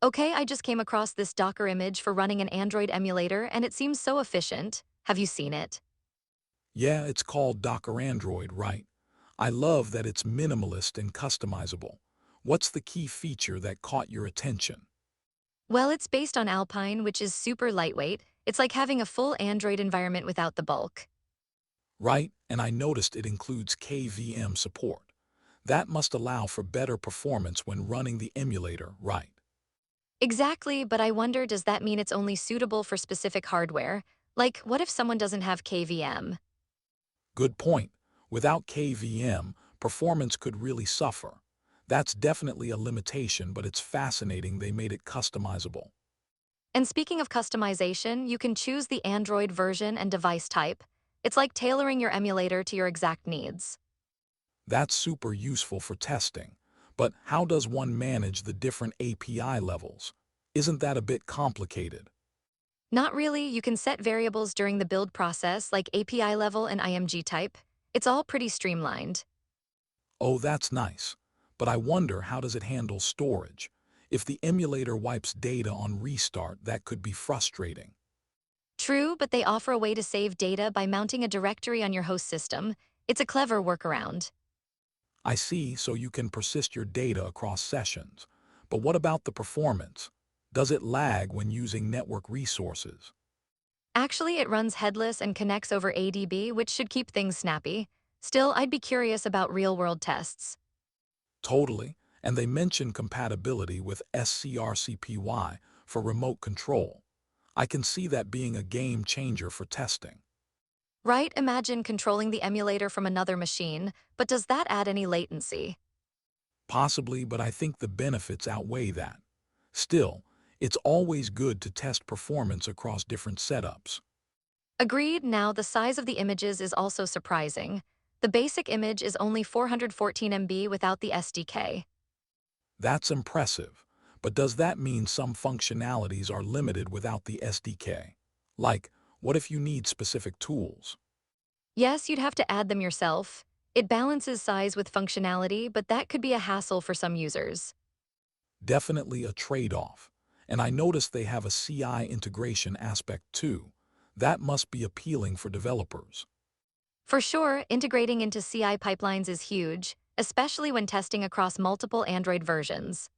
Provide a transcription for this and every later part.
Okay, I just came across this Docker image for running an Android emulator, and it seems so efficient. Have you seen it? Yeah, it's called Docker Android, right? I love that it's minimalist and customizable. What's the key feature that caught your attention? Well, it's based on Alpine, which is super lightweight. It's like having a full Android environment without the bulk. Right, and I noticed it includes KVM support. That must allow for better performance when running the emulator, right? Exactly, but I wonder, does that mean it's only suitable for specific hardware? Like, what if someone doesn't have KVM? Good point. Without KVM, performance could really suffer. That's definitely a limitation, but it's fascinating they made it customizable. And speaking of customization, you can choose the Android version and device type. It's like tailoring your emulator to your exact needs. That's super useful for testing. But how does one manage the different API levels? Isn't that a bit complicated? Not really, you can set variables during the build process like API level and IMG type. It's all pretty streamlined. Oh, that's nice. But I wonder, how does it handle storage? If the emulator wipes data on restart, that could be frustrating. True, but they offer a way to save data by mounting a directory on your host system. It's a clever workaround. I see, so you can persist your data across sessions. But what about the performance? Does it lag when using network resources? Actually, it runs headless and connects over ADB, which should keep things snappy. Still, I'd be curious about real-world tests. Totally. And they mention compatibility with SCRCPY for remote control. I can see that being a game changer for testing. Right? Imagine controlling the emulator from another machine, but does that add any latency? Possibly, but I think the benefits outweigh that. Still, it's always good to test performance across different setups. Agreed, now the size of the images is also surprising. The basic image is only 414 MB without the SDK. That's impressive. But does that mean some functionalities are limited without the SDK? Like, what if you need specific tools? Yes, you'd have to add them yourself. It balances size with functionality, but that could be a hassle for some users. Definitely a trade-off. And I noticed they have a CI integration aspect too. That must be appealing for developers. For sure, integrating into CI pipelines is huge, especially when testing across multiple Android versions.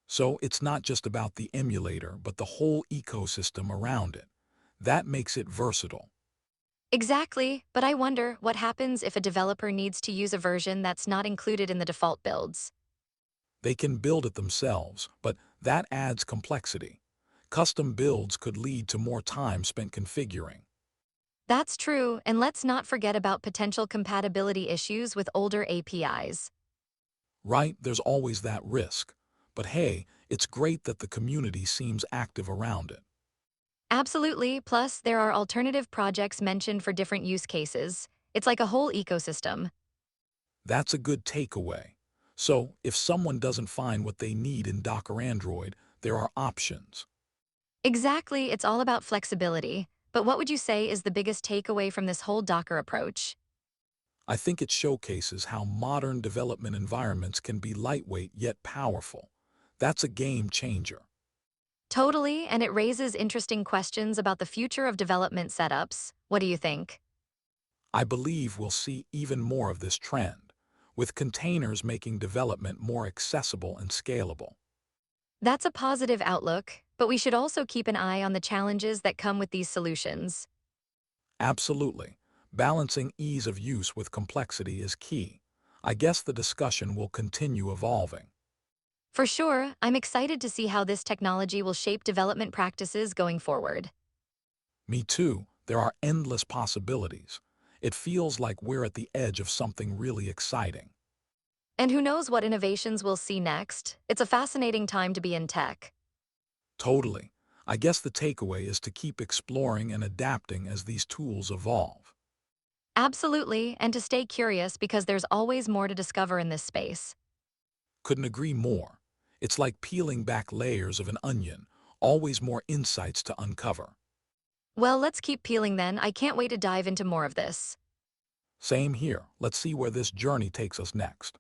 So it's not just about the emulator, but the whole ecosystem around it. That makes it versatile. Exactly, but I wonder what happens if a developer needs to use a version that's not included in the default builds. They can build it themselves, but that adds complexity. Custom builds could lead to more time spent configuring. That's true, and let's not forget about potential compatibility issues with older APIs. Right, there's always that risk. But hey, it's great that the community seems active around it. Absolutely, plus there are alternative projects mentioned for different use cases. It's like a whole ecosystem. That's a good takeaway. So, if someone doesn't find what they need in Docker Android, there are options. Exactly, it's all about flexibility. But what would you say is the biggest takeaway from this whole Docker approach? I think it showcases how modern development environments can be lightweight yet powerful. That's a game changer. Totally, and it raises interesting questions about the future of development setups. What do you think? I believe we'll see even more of this trend, with containers making development more accessible and scalable. That's a positive outlook, but we should also keep an eye on the challenges that come with these solutions. Absolutely. Balancing ease of use with complexity is key. I guess the discussion will continue evolving. For sure, I'm excited to see how this technology will shape development practices going forward. Me too, there are endless possibilities. It feels like we're at the edge of something really exciting. And who knows what innovations we'll see next? It's a fascinating time to be in tech. Totally. I guess the takeaway is to keep exploring and adapting as these tools evolve. Absolutely, and to stay curious because there's always more to discover in this space. Couldn't agree more. It's like peeling back layers of an onion, always more insights to uncover. Well, let's keep peeling then. I can't wait to dive into more of this. Same here. Let's see where this journey takes us next.